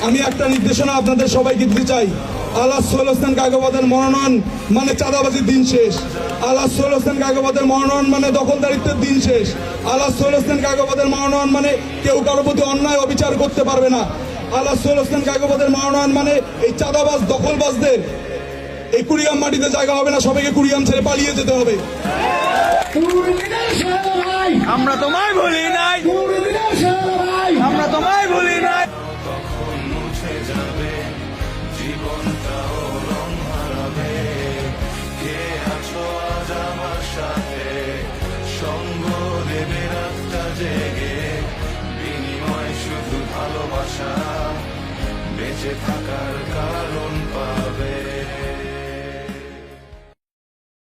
আমি একটা নির্দেশনা আপনাদের সবাইকে দিতে চাই। আল্লাহ সোহেল হোসেন কায়কোবাদের মনোনয়ন মানে চাঁদাবাজির দিন শেষ। আল্লাহ সোহেল হোসেন কায়কোবাদের মনোনয়ন মানে দখলদারিত্বের দিন শেষ। আল্লাহ সোহেল হোসেন কায়কোবাদের মনোনয়ন মানে কেউ কারোর প্রতি অন্যায় অবিচার করতে পারবে না। আল্লাহ সোহেল হোসেন কায়কোবাদের মনোনয়ন মানে এই চাঁদাবাজ দখলবাজদের এই কুড়িগ্রাম মাটিতে জায়গা হবে না, সবাইকে কুড়িগ্রাম ছেড়ে পালিয়ে যেতে হবে। আমরা তোমায় ভুলি নাই, আমরা তোমায় ভুলি নাই। তখন মুছে যাবে জীবনটাও রং হারাবে। কে আছো আজ আমার সাথে, সঙ্গ দেবে রাতটা জেগে। বিনিময় শুধু ভালোবাসা, বেঁচে থাকার কারণ